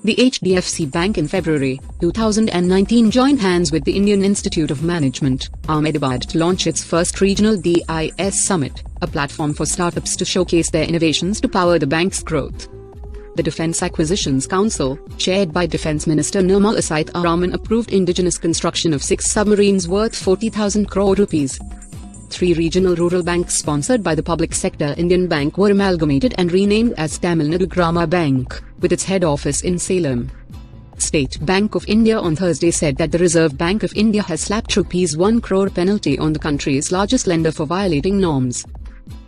The HDFC Bank in February 2019 joined hands with the Indian Institute of Management, Ahmedabad, to launch its first regional DIS Summit, a platform for startups to showcase their innovations to power the bank's growth. The Defence Acquisitions Council, chaired by Defence Minister Nirmala Sitharaman, approved indigenous construction of 6 submarines worth 40,000 crore rupees. 3 regional rural banks sponsored by the public sector Indian Bank were amalgamated and renamed as Tamil Nadu Grama Bank, with its head office in Salem. State Bank of India on Thursday said that the Reserve Bank of India has slapped ₹1 crore penalty on the country's largest lender for violating norms.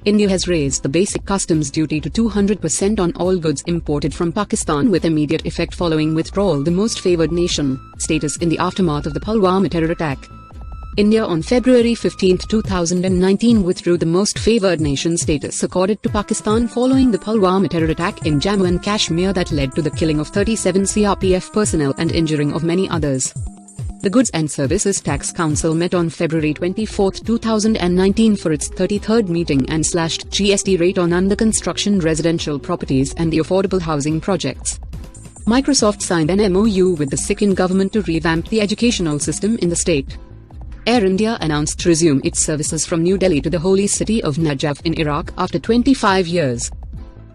India has raised the basic customs duty to 200% on all goods imported from Pakistan with immediate effect following withdrawal the most favoured nation status in the aftermath of the Pulwama terror attack. India on February 15, 2019 withdrew the most favoured nation status accorded to Pakistan following the Pulwama terror attack in Jammu and Kashmir that led to the killing of 37 CRPF personnel and injuring of many others. The Goods and Services Tax Council met on February 24, 2019 for its 33rd meeting and slashed GST rate on under-construction residential properties and the affordable housing projects. Microsoft signed an MOU with the Sikkim government to revamp the educational system in the state. Air India announced to resume its services from New Delhi to the holy city of Najaf in Iraq after 25 years.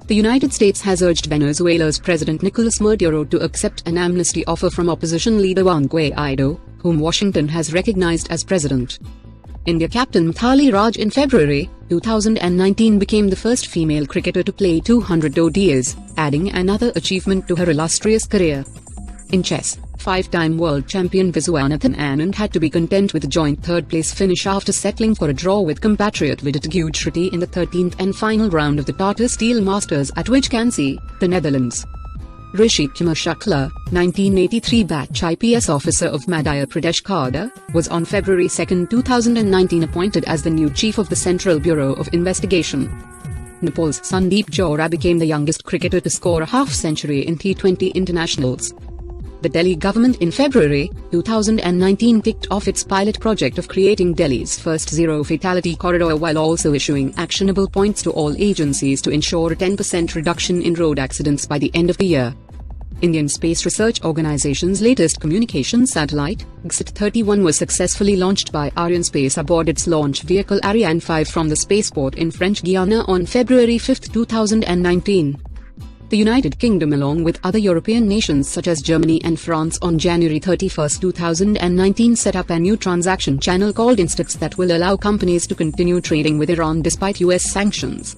The United States has urged Venezuela's President Nicolas to accept an amnesty offer from opposition leader Juan Guaido, whom Washington has recognized as president. India captain Mithali Raj in February 2019 became the first female cricketer to play 200 ODIs, adding another achievement to her illustrious career. In chess, 5-time world champion Viswanathan Anand had to be content with a joint third-place finish after settling for a draw with compatriot Vidit Gujarati in the 13th and final round of the Tata Steel Masters at Wijnkanse, the Netherlands. Rishi Kumar Shukla, 1983 batch IPS officer of Madhya Pradesh Cadre, was on February 2, 2019 appointed as the new chief of the Central Bureau of Investigation. Nepal's Sandeep Johra became the youngest cricketer to score a half-century in T20 internationals. The Delhi government in February 2019 kicked off its pilot project of creating Delhi's first zero-fatality corridor while also issuing actionable points to all agencies to ensure a 10% reduction in road accidents by the end of the year. Indian Space Research Organization's latest communication satellite, GSAT-31 was successfully launched by Arianespace aboard its launch vehicle Ariane 5 from the spaceport in French Guiana on February 5, 2019. The United Kingdom along with other European nations such as Germany and France on January 31, 2019 set up a new transaction channel called Instex that will allow companies to continue trading with Iran despite US sanctions.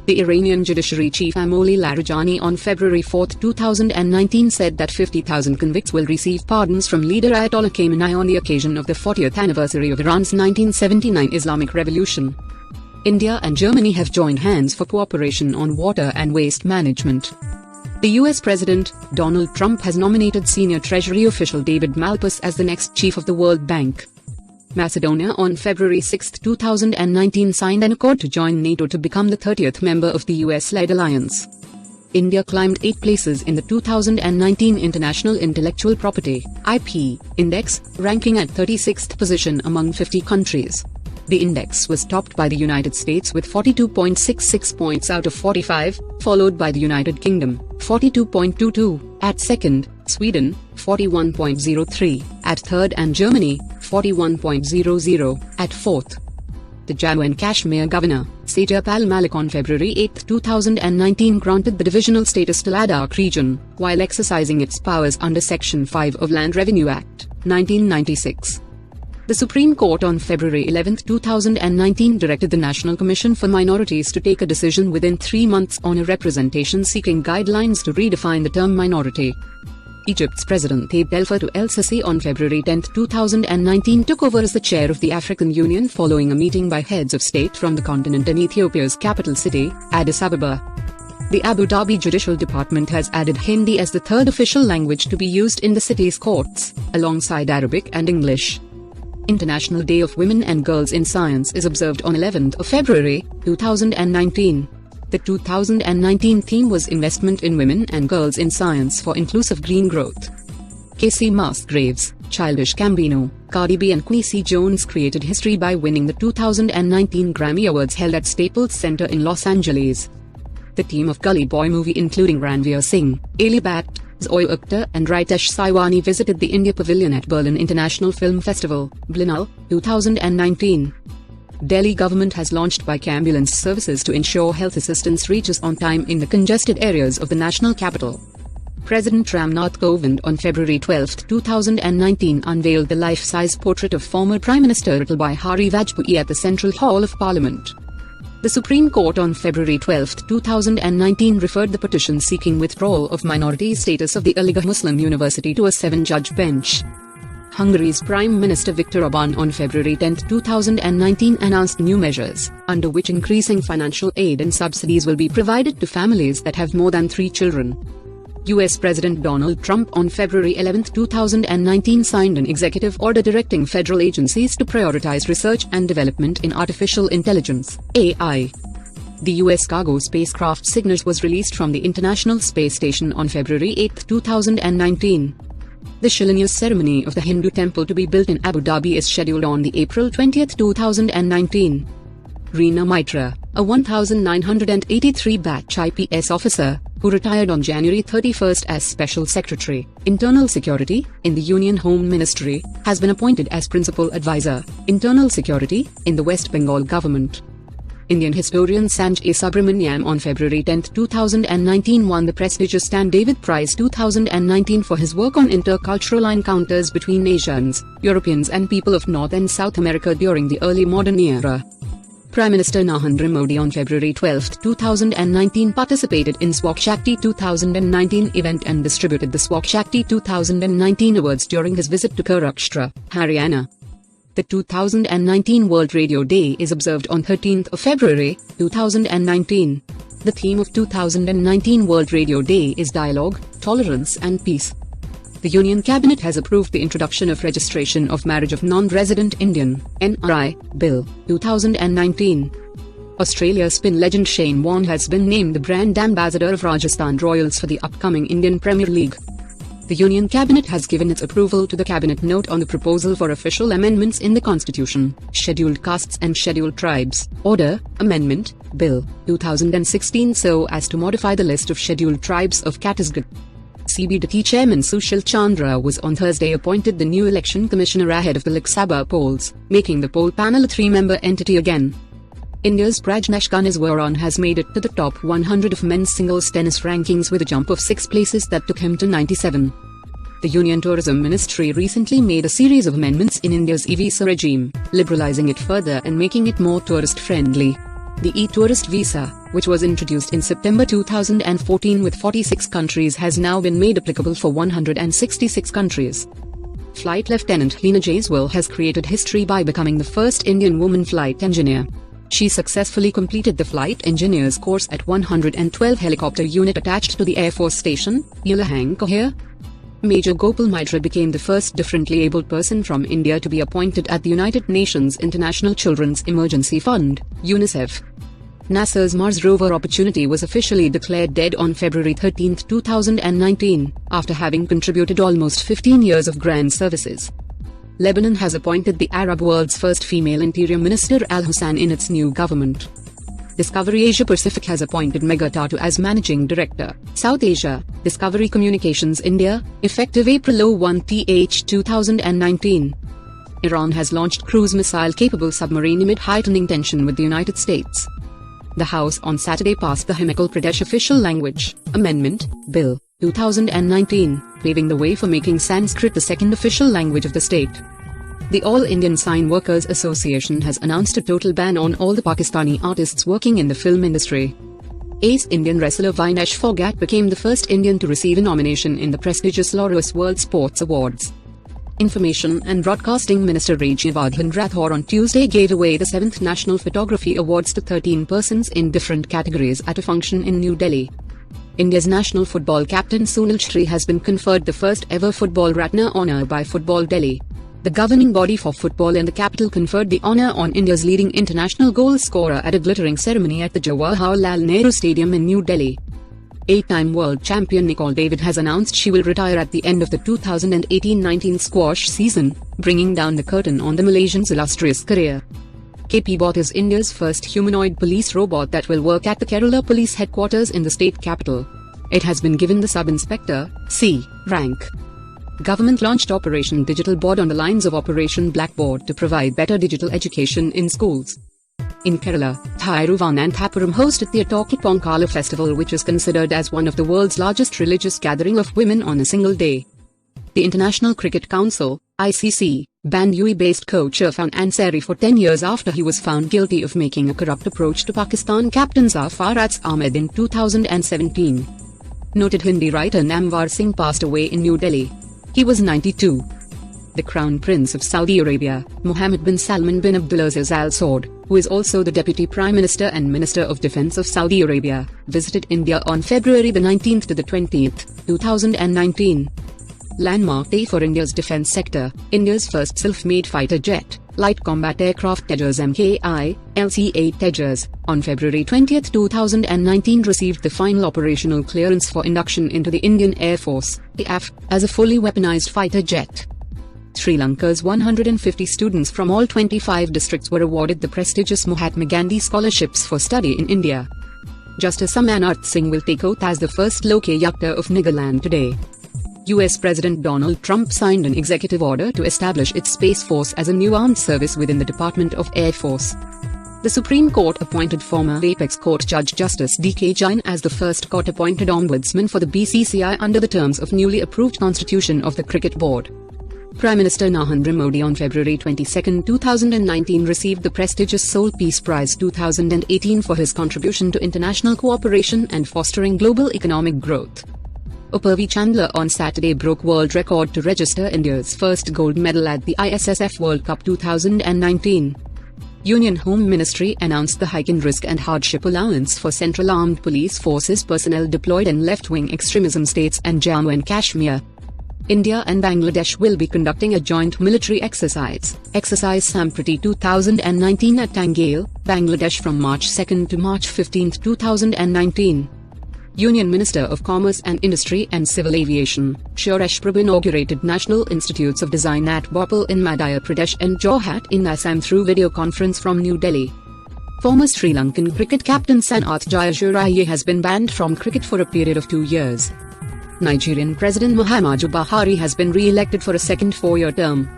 The Iranian Judiciary Chief Amoli Larijani on February 4, 2019 said that 50,000 convicts will receive pardons from leader Ayatollah Khamenei on the occasion of the 40th anniversary of Iran's 1979 Islamic Revolution. India and Germany have joined hands for cooperation on water and waste management. The US President, Donald Trump, has nominated senior Treasury official David Malpass as the next chief of the World Bank. Macedonia on February 6, 2019 signed an accord to join NATO to become the 30th member of the US-led alliance. India climbed 8 places in the 2019 International Intellectual Property (IP) Index, ranking at 36th position among 50 countries. The index was topped by the United States with 42.66 points out of 45, followed by the United Kingdom, 42.22, at second, Sweden, 41.03, at third and Germany, 41.00, at fourth. The Jammu and Kashmir Governor, Satyapal Malik on February 8, 2019 granted the divisional status to Ladakh region, while exercising its powers under Section 5 of Land Revenue Act, 1996. The Supreme Court on February 11, 2019 directed the National Commission for Minorities to take a decision within 3 months on a representation-seeking guidelines to redefine the term minority. Egypt's President Abdel Fattah el-Sisi on February 10, 2019 took over as the chair of the African Union following a meeting by heads of state from the continent in Ethiopia's capital city, Addis Ababa. The Abu Dhabi Judicial Department has added Hindi as the third official language to be used in the city's courts, alongside Arabic and English. International Day of Women and Girls in Science is observed on 11th of February, 2019. The 2019 theme was Investment in Women and Girls in Science for Inclusive Green Growth. Casey Musgraves, Childish Gambino, Cardi B and Quincy Jones created history by winning the 2019 Grammy Awards held at Staples Center in Los Angeles. The team of Gully Boy movie including Ranveer Singh, Ali Bhatt, Zoe Akhtar and Ritesh Saiwani visited the India Pavilion at Berlin International Film Festival, Biennale, 2019. Delhi government has launched bike ambulance services to ensure health assistance reaches on time in the congested areas of the national capital. President Ramnath Kovind on February 12, 2019 unveiled the life-size portrait of former Prime Minister Atal Bihari Vajpayee at the Central Hall of Parliament. The Supreme Court on February 12, 2019 referred the petition seeking withdrawal of minority status of the Aligarh Muslim University to a 7-judge bench. Hungary's Prime Minister Viktor Orbán on February 10, 2019 announced new measures, under which increasing financial aid and subsidies will be provided to families that have more than 3 children. US President Donald Trump on February 11, 2019 signed an executive order directing federal agencies to prioritize research and development in artificial intelligence, AI. The US cargo spacecraft Cygnus was released from the International Space Station on February 8, 2019. The Shilanyas ceremony of the Hindu temple to be built in Abu Dhabi is scheduled on the April 20, 2019. Reena Mitra, a 1983 batch IPS officer, who retired on January 31 as Special Secretary, Internal Security, in the Union Home Ministry, has been appointed as Principal Advisor, Internal Security, in the West Bengal government. Indian historian Sanjay Subramaniam on February 10, 2019 won the prestigious Stan David Prize 2019 for his work on intercultural encounters between Asians, Europeans and people of North and South America during the early modern era. Prime Minister Narendra Modi on February 12, 2019 participated in Swak Shakti 2019 event and distributed the Swak Shakti 2019 awards during his visit to Kurukshetra, Haryana. The 2019 World Radio Day is observed on 13th of February, 2019. The theme of 2019 World Radio Day is Dialogue, Tolerance and Peace. The Union Cabinet has approved the introduction of Registration of Marriage of Non-Resident Indian, NRI, Bill, 2019. Australia's spin legend Shane Warne has been named the brand ambassador of Rajasthan Royals for the upcoming Indian Premier League. The Union Cabinet has given its approval to the Cabinet Note on the proposal for official amendments in the Constitution, Scheduled Castes and Scheduled Tribes, Order, Amendment, Bill, 2016 so as to modify the list of Scheduled Tribes of Chhattisgarh. CBDT Chairman Sushil Chandra was on Thursday appointed the new election commissioner ahead of the Lok Sabha polls, making the poll panel a 3-member entity again. India's Prajnesh Gunneshwaran has made it to the top 100 of men's singles tennis rankings with a jump of 6 places that took him to 97. The Union Tourism Ministry recently made a series of amendments in India's e-visa regime, liberalizing it further and making it more tourist-friendly. The e-tourist visa, which was introduced in September 2014 with 46 countries, has now been made applicable for 166 countries. Flight Lieutenant Hina Jaiswal has created history by becoming the first Indian woman flight engineer. She successfully completed the flight engineer's course at 112 helicopter unit attached to the Air Force Station, Yelahanka here. Major Gopal Mitra became the first differently abled person from India to be appointed at the United Nations International Children's Emergency Fund, UNICEF. NASA's Mars rover Opportunity was officially declared dead on February 13, 2019, after having contributed almost 15 years of grand services. Lebanon has appointed the Arab world's first female Interior Minister Al-Hussein in its new government. Discovery Asia Pacific has appointed Megha Tatu as Managing Director, South Asia, Discovery Communications India, effective April 1, 2019. Iran has launched cruise missile-capable submarine amid heightening tension with the United States. The House on Saturday passed the Himachal Pradesh Official Language Amendment Bill, 2019, paving the way for making Sanskrit the second official language of the state. The All Indian Sign Workers Association has announced a total ban on all the Pakistani artists working in the film industry. Ace Indian wrestler Vinesh Phogat became the first Indian to receive a nomination in the prestigious Laureus World Sports Awards. Information and Broadcasting Minister Rajyavardhan Rathore on Tuesday gave away the 7th National Photography Awards to 13 persons in different categories at a function in New Delhi. India's national football captain Sunil Chhetri has been conferred the first ever Football Ratna honour by Football Delhi. The governing body for football in the capital conferred the honour on India's leading international goal scorer at a glittering ceremony at the Jawaharlal Nehru Stadium in New Delhi. 8-time world champion Nicole David has announced she will retire at the end of the 2018-19 squash season, bringing down the curtain on the Malaysian's illustrious career. KP Bot is India's first humanoid police robot that will work at the Kerala Police Headquarters in the state capital. It has been given the Sub-Inspector C rank. Government launched Operation Digital Board on the lines of Operation Blackboard to provide better digital education in schools. In Kerala, Thiruvananthapuram hosted the Pongal festival, which is considered as one of the world's largest religious gathering of women on a single day. The International Cricket Council, ICC, banned UAE-based coach Irfan Ansari for 10 years after he was found guilty of making a corrupt approach to Pakistan captain Sarfaraz Ahmed in 2017. Noted Hindi writer Namwar Singh passed away in New Delhi. He was 92. The Crown Prince of Saudi Arabia, Mohammed bin Salman bin Abdulaziz Al Saud, who is also the Deputy Prime Minister and Minister of Defence of Saudi Arabia, visited India on February the 19th to the 20th, 2019. Landmark day for India's defence sector. India's first self-made fighter jet, light combat aircraft Tejas MKI, LCA Tejas, on February 20, 2019 received the final operational clearance for induction into the Indian Air Force, AF, as a fully weaponized fighter jet. Sri Lanka's 150 students from all 25 districts were awarded the prestigious Mahatma Gandhi scholarships for study in India. Justice Amarnath Singh will take oath as the first Lokayukta of Nagaland today. US President Donald Trump signed an executive order to establish its Space Force as a new armed service within the Department of Air Force. The Supreme Court appointed former Apex Court Judge Justice D.K. Jain as the first court-appointed ombudsman for the BCCI under the terms of newly approved Constitution of the Cricket Board. Prime Minister Narendra Modi on February 22, 2019 received the prestigious Seoul Peace Prize 2018 for his contribution to international cooperation and fostering global economic growth. Upurvi Chandler on Saturday broke world record to register India's first gold medal at the ISSF World Cup 2019. Union Home Ministry announced the hike in risk and hardship allowance for Central Armed Police Forces personnel deployed in left-wing extremism states and Jammu and Kashmir. India and Bangladesh will be conducting a joint military exercise, Exercise Sampriti 2019 at Tangail, Bangladesh from March 2 to March 15, 2019. Union Minister of Commerce and Industry and Civil Aviation, Suresh Prabhu inaugurated National Institutes of Design at Bhopal in Madhya Pradesh and Jorhat in Assam through video conference from New Delhi. Former Sri Lankan cricket captain Sanath Jayasuriya has been banned from cricket for a period of 2 years. Nigerian President Muhammadu Buhari has been re-elected for a second 4-year term.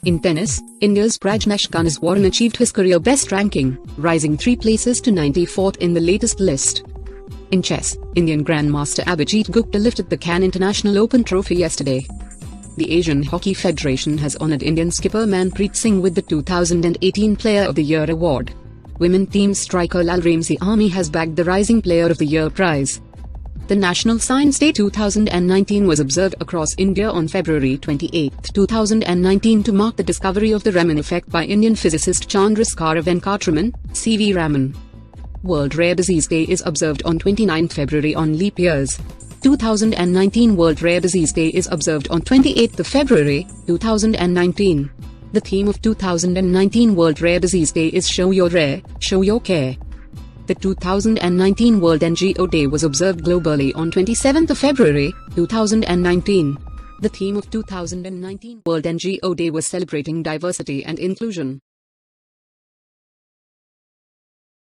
In tennis, India's Prajnesh Gunnaswaran achieved his career best ranking, rising 3 places to 94th in the latest list. In chess, Indian Grandmaster Abhijit Gupta lifted the Cannes International Open trophy yesterday. The Asian Hockey Federation has honored Indian skipper Manpreet Singh with the 2018 Player of the Year award. Women team striker Lal Ramsey Army has bagged the Rising Player of the Year prize. The National Science Day 2019 was observed across India on February 28, 2019 to mark the discovery of the Raman effect by Indian physicist Chandrasekhar Venkatraman, C.V. Raman. World Rare Disease Day is observed on 29 February on leap years. 2019 World Rare Disease Day is observed on 28 February, 2019. The theme of 2019 World Rare Disease Day is Show Your Rare, Show Your Care. The 2019 World NGO Day was observed globally on 27 February, 2019. The theme of 2019 World NGO Day was celebrating diversity and inclusion.